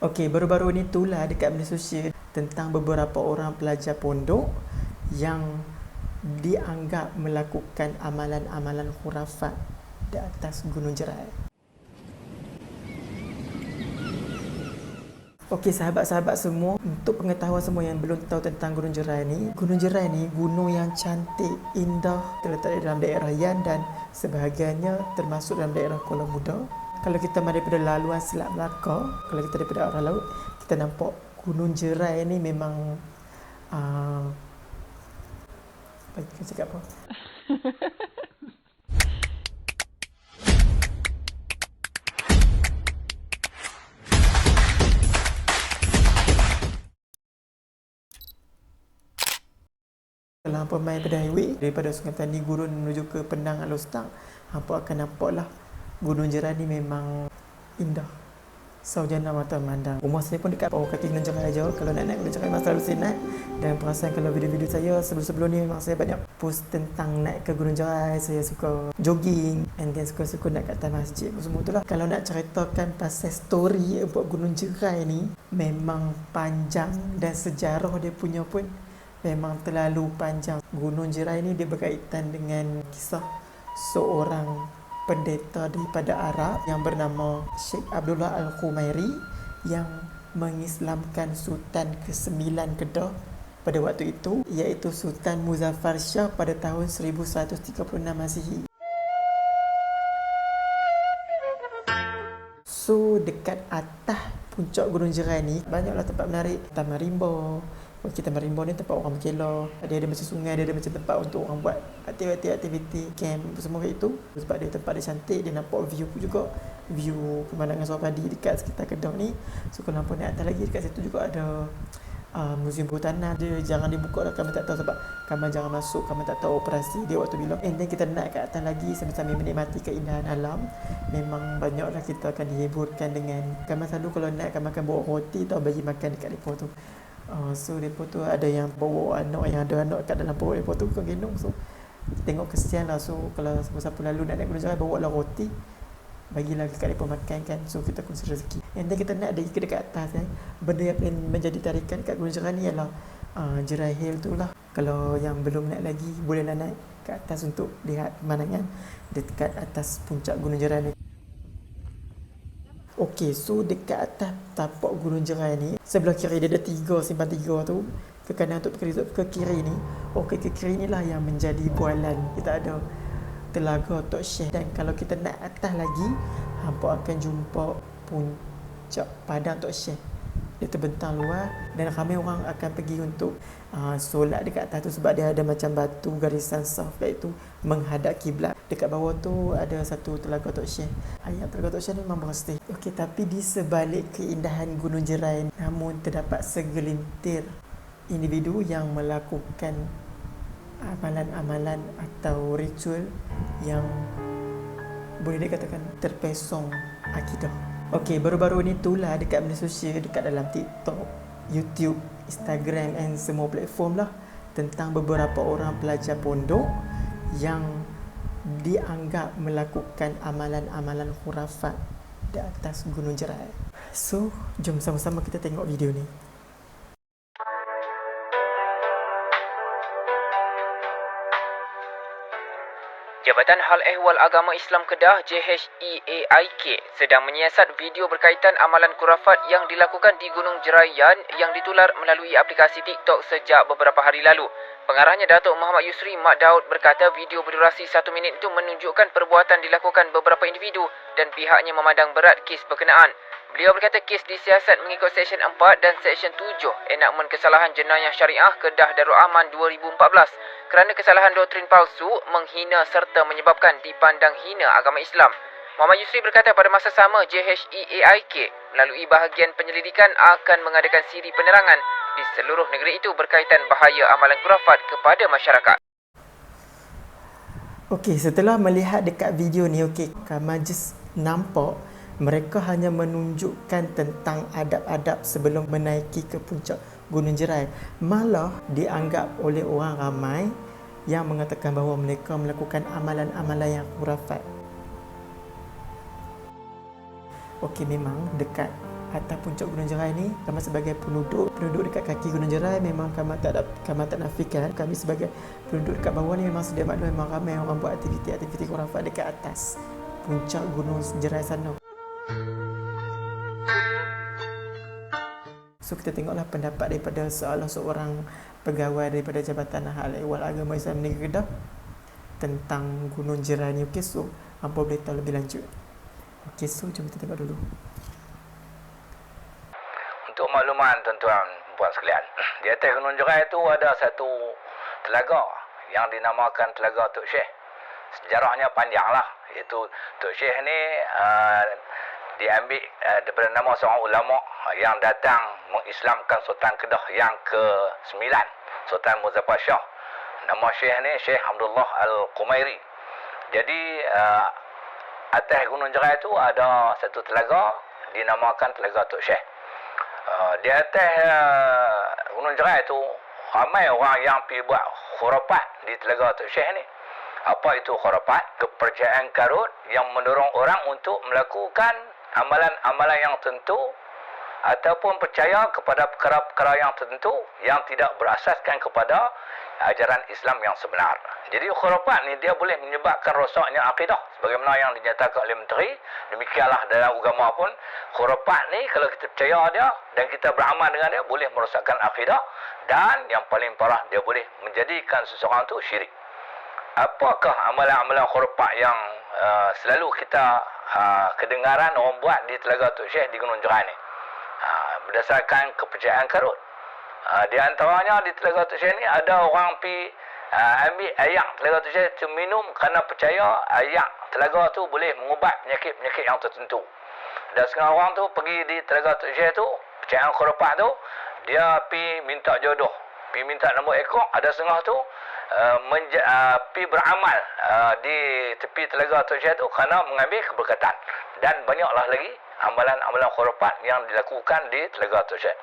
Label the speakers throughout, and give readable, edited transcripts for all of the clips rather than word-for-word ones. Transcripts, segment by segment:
Speaker 1: Okey, baru-baru ni itulah dekat media sosial tentang beberapa orang pelajar pondok yang dianggap melakukan amalan-amalan khurafat di atas Gunung Jerai. Okey, sahabat-sahabat semua, untuk pengetahuan semua yang belum tahu tentang Gunung Jerai ni gunung yang cantik, indah, terletak di dalam daerah Yan dan sebahagiannya termasuk dalam daerah Kuala Muda. Kalau kita daripada laluan Selat Melaka, kalau kita daripada arah laut, kita nampak Gunung Jerai ni memang bagi kita cakap apa? Kalau hampa main pada highway daripada Sungai Tani Gurun menuju ke Penang Alustang, hampa akan nampaklah Gunung Jerai ni memang indah. Saujana mata memandang. Rumah saya pun dekat bawah kaki Gunung Jerai je. Kalau nak naik Gunung Jerai memang selalu saya naik. Dan perasan kalau video-video saya sebelum-sebelum ni memang saya banyak post tentang naik ke Gunung Jerai. Saya suka jogging and then suka-suka naik kat atas masjid semua tu lah. Kalau nak ceritakan pasal story buat Gunung Jerai ni memang panjang dan sejarah dia punya pun memang terlalu panjang. Gunung Jerai ni dia berkaitan dengan kisah seorang pendeta daripada Arab yang bernama Sheikh Abdullah Al-Khumairi yang mengislamkan Sultan ke-9 Kedah pada waktu itu, iaitu Sultan Muzaffar Shah pada tahun 1136 Masihi. So dekat atas puncak Gunung Jerai ni banyaklah tempat menarik. Taman Rimba. Taman Rimba ni tempat orang berkelah. Dia ada macam sungai, dia ada macam tempat untuk orang buat aktiviti camp semua kat itu. Sebab dia tempat dia cantik, dia nampak view juga, view pemandangan Suapadi dekat sekitar Kedah ni. So kalau hampa naik atas lagi, dekat situ juga ada muzium perhutanan. Dia jangan dibuka lah, kami tak tahu sebab kami jangan masuk, kami tak tahu operasi dia waktu bila. And then kita naik ke atas lagi sambil-sambil menikmati keindahan alam. Memang banyaklah kita akan dihiburkan dengan, kami selalu kalau naik kami akan bawa roti atau bagi makan dekat depo tu. So depo tu ada yang bawa anak, yang ada anak kat dalam perut depo tu bukan gendong. So tengok kesian lah. So kalau siapa-siapa lalu nak naik Gunung Jerai, bawa lah roti, bagilah kat depo makan kan. So kita kongsi rezeki. And then kita naik ke dekat atas benda yang menjadi tarikan kat Gunung Jerai ni ialah Jerai Hill tu lah. Kalau yang belum naik lagi, bolehlah naik ke atas untuk lihat pemandangan dekat atas puncak Gunung Jerai ni. Okey, so dekat atas tapak Gunung Jerai ni, sebelah kiri dia ada simpang tiga tu. Ke kanan untuk ke kiri ni. Okey, ke kiri ni lah yang menjadi bualan. Kita ada Telaga Tok Syekh. Dan kalau kita naik atas lagi, hampa akan jumpa puncak Padang Tok Syekh. Dia terbentang luar dan ramai orang akan pergi untuk solat dekat atas tu sebab dia ada macam batu garisan saf kat itu menghadap kiblat. Dekat bawah tu ada satu Telaga Tok Syekh. Ayat Telaga Tok Syekh ni memang bersih. Okey, tapi di sebalik keindahan Gunung Jerai namun terdapat segelintir individu yang melakukan amalan-amalan atau ritual yang boleh dikatakan terpesong akidah. Okey, baru-baru ni itulah dekat media sosial, dekat dalam TikTok, YouTube, Instagram and semua platform lah tentang beberapa orang pelajar pondok yang dianggap melakukan amalan-amalan khurafat di atas Gunung Jerai. So, jom sama-sama kita tengok video ni.
Speaker 2: Jabatan Hal Ehwal Agama Islam Kedah JHEAIK sedang menyiasat video berkaitan amalan khurafat yang dilakukan di Gunung Jerayan yang ditular melalui aplikasi TikTok sejak beberapa hari lalu. Pengarahnya Datuk Muhammad Yusri Mak Daud berkata video berdurasi 1 minit itu menunjukkan perbuatan dilakukan beberapa individu dan pihaknya memandang berat kes berkenaan. Beliau berkata kes disiasat mengikut Seksyen 4 dan Seksyen 7 Enakmen Kesalahan Jenayah Syariah Kedah Darul Aman 2014 kerana kesalahan doktrin palsu, menghina serta menyebabkan dipandang hina agama Islam. Muhammad Yusri berkata pada masa sama JHEAIK melalui bahagian penyelidikan akan mengadakan siri penerangan di seluruh negeri itu berkaitan bahaya amalan khurafat kepada masyarakat.
Speaker 1: Okey, setelah melihat dekat video ni, kami just nampak mereka hanya menunjukkan tentang adab-adab sebelum menaiki ke puncak Gunung Jerai. Malah dianggap oleh orang ramai yang mengatakan bahawa mereka melakukan amalan-amalan yang khurafat. Okey, memang dekat atas puncak Gunung Jerai ni, kami sebagai penduduk dekat kaki Gunung Jerai memang kami tak nafikan. Kami sebagai penduduk dekat bawah ni memang sedia maklum memang ramai orang buat aktiviti khurafat dekat atas puncak Gunung Jerai sana. So kita tengoklah pendapat daripada salah seorang pegawai daripada Jabatan Hal Ehwal Agama Islam Negeri Kedah tentang Gunung Jerai ni. Okey, so hampa boleh tahu lebih lanjut. Okey, so jom kita tengok dulu.
Speaker 3: Untuk makluman tuan-tuan puan sekalian, di atas Gunung Jerai itu ada satu telaga yang dinamakan Telaga Tok Syekh. Sejarahnya panjanglah, iaitu Tok Syekh ni diambil daripada nama seorang ulama yang datang mengislamkan Sultan Kedah yang ke-9, Sultan Muzaffar Shah. Nama Syekh ni Syekh Abdullah Al-Qumairi. Jadi atas Gunung Jerai itu ada satu telaga dinamakan Telaga Tok Syekh. Di atas Gunung Jerai itu ramai orang yang pergi buat khurafat di Telaga Tok Syekh ni. Apa itu khurafat? Kepercayaan karut yang mendorong orang untuk melakukan amalan-amalan yang tentu ataupun percaya kepada perkara-perkara yang tertentu yang tidak berasaskan kepada ajaran Islam yang sebenar. Jadi khurafat ni dia boleh menyebabkan rosaknya akidah sebagaimana yang dinyatakan oleh menteri. Demikianlah dalam agama pun khurafat ni kalau kita percaya dia dan kita beramal dengan dia boleh merosakkan akidah, dan yang paling parah dia boleh menjadikan seseorang tu syirik. Apakah amalan-amalan khurafat yang selalu kita kedengaran orang buat di Telaga Tok Syekh di Gunung Jerai ni? Berdasarkan kepercayaan karut. Di antaranya di Telaga Tok Syekh ni ada orang pergi ambil ayak Telaga Tok Syekh tu minum kerana percaya ayak telaga tu boleh mengubat penyakit-penyakit yang tertentu. Dan setengah orang tu pergi di Telaga Tok Syekh tu, percayaan khurafat tu, dia pergi minta jodoh, pergi minta nombor ekor. Ada setengah tu pergi beramal di tepi Telaga Tok Syekh tu kerana mengambil keberkatan. Dan banyaklah lagi amalan-amalan khurafat yang dilakukan di Telaga Tok Syekh.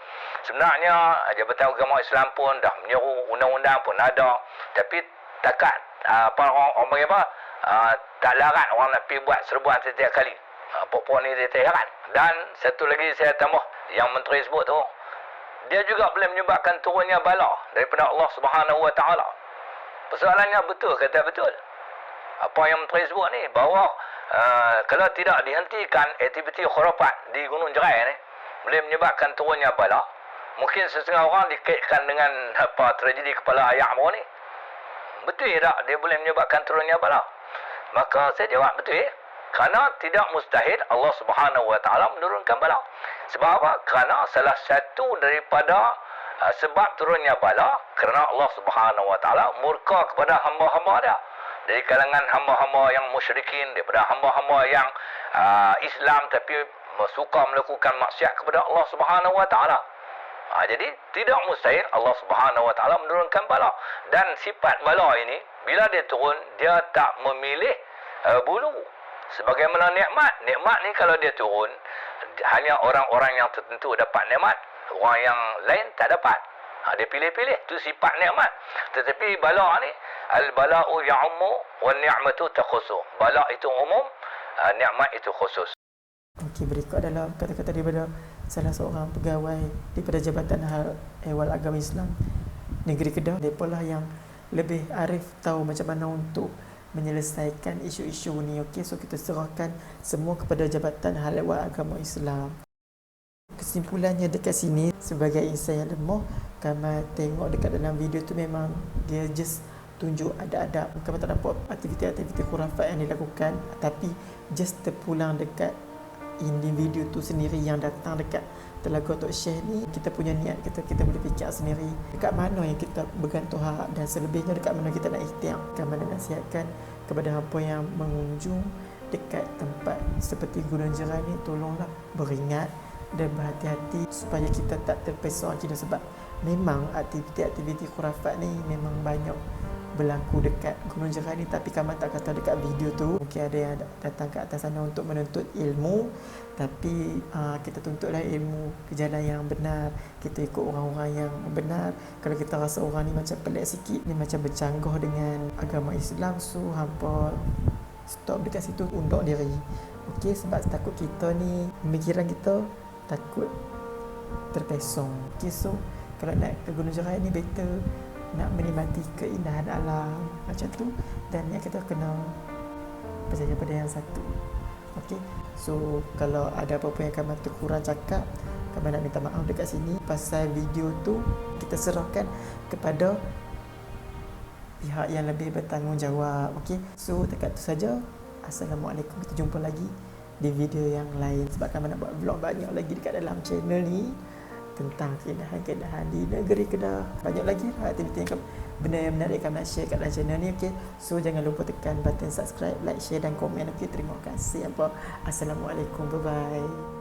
Speaker 3: Sebenarnya Jabatan Agama Islam pun dah menyeru, undang-undang pun ada, tapi takat orang panggil apa, tak larat orang nak pergi buat serbuan setiap kali. Puan ni dia tak heran. Dan satu lagi saya tambah, yang menteri sebut tu, dia juga boleh menyebabkan turunnya bala daripada Allah Subhanahu Wa Taala. Persoalannya betul ke tak betul? Apa yang menteri sebut ni, bahawa kalau tidak dihentikan aktiviti khurafat di Gunung Jerai ni boleh menyebabkan turunnya bala. Mungkin setengah orang dikaitkan dengan tragedi kepala ayak baru ni. Betul tak dia boleh menyebabkan turunnya bala? Maka saya jawab betul. Kerana tidak mustahil Allah Subhanahu Wa Taala menurunkan bala. Sebab apa? Kerana salah satu daripada sebab turunnya bala kerana Allah Subhanahu Wa Taala murka kepada hamba-hamba dia. Dari kalangan hamba-hamba yang musyrikin, daripada hamba-hamba yang Islam tapi suka melakukan maksiat kepada Allah Subhanahu Wa Taala. Jadi tidak mustahil Allah Subhanahu Wa Taala menurunkan bala. Dan sifat bala ini bila dia turun, dia tak memilih bulu. Sebagaimana nikmat ni kalau dia turun, hanya orang-orang yang tertentu dapat nikmat, orang yang lain tak dapat. Dia pilih-pilih, itu sifat nikmat. Tetapi bala ni, al-bala'u ya'ummu wa ni'matu takhusu. Bala itu umum, nikmat itu khusus.
Speaker 1: Okey, berikut adalah kata-kata daripada salah seorang pegawai daripada Jabatan Hal Ehwal Agama Islam Negeri Kedah. Mereka lah yang lebih arif tahu macam mana untuk menyelesaikan isu-isu ni. Okey, so kita serahkan semua kepada Jabatan Hal Ehwal Agama Islam. Kesimpulannya dekat sini, sebagai insan yang lemah, kami tengok dekat dalam video tu memang dia just tunjuk ada-ada. Kami tak nampak aktiviti-aktiviti khurafat yang dilakukan, tapi just terpulang dekat individu tu sendiri yang datang dekat Telaga Tok Syekh ni. Kita punya niat kita boleh fikir sendiri dekat mana yang kita bergantung harap, dan selebihnya dekat mana kita nak ikhtiar. Kami nak nasihatkan kepada hampa yang mengunjung dekat tempat seperti Gunung Jerai ni, tolonglah beringat dan berhati-hati supaya kita tak terpesong Cina, sebab memang aktiviti-aktiviti khurafat ni memang banyak berlaku dekat Gunung Jerai ni. Tapi kami tak kata dekat video tu mungkin ada yang datang ke atas sana untuk menuntut ilmu, tapi kita tuntutlah ilmu ke jalan yang benar, kita ikut orang-orang yang benar. Kalau kita rasa orang ni macam pelik sikit, ni macam bercanggah dengan agama Islam, so hampa stop dekat situ, undur diri. Okey, sebab takut kita ni, pemikiran kita takut terpesong. Okay, so kalau nak ke Gunung Jerai ni better nak menikmati keindahan alam macam tu, dan yang kita kena percaya pada yang satu. Okay, so kalau ada apa-apa yang Kamal terkurang cakap, Kamal nak minta maaf dekat sini. Pasal video tu kita serahkan kepada pihak yang lebih bertanggungjawab. Okay, so dekat tu saja. Assalamualaikum, kita jumpa lagi di video yang lain, sebab Kamal nak buat vlog banyak lagi dekat dalam channel ni tentang keindahan-keindahan di negeri Kedah. Banyak lagi aktiviti yang benda yang menarik Kamal nak share kat dalam channel ni. Okay, so jangan lupa tekan button subscribe, like, share dan komen. Okay, terima kasih. Assalamualaikum, bye bye.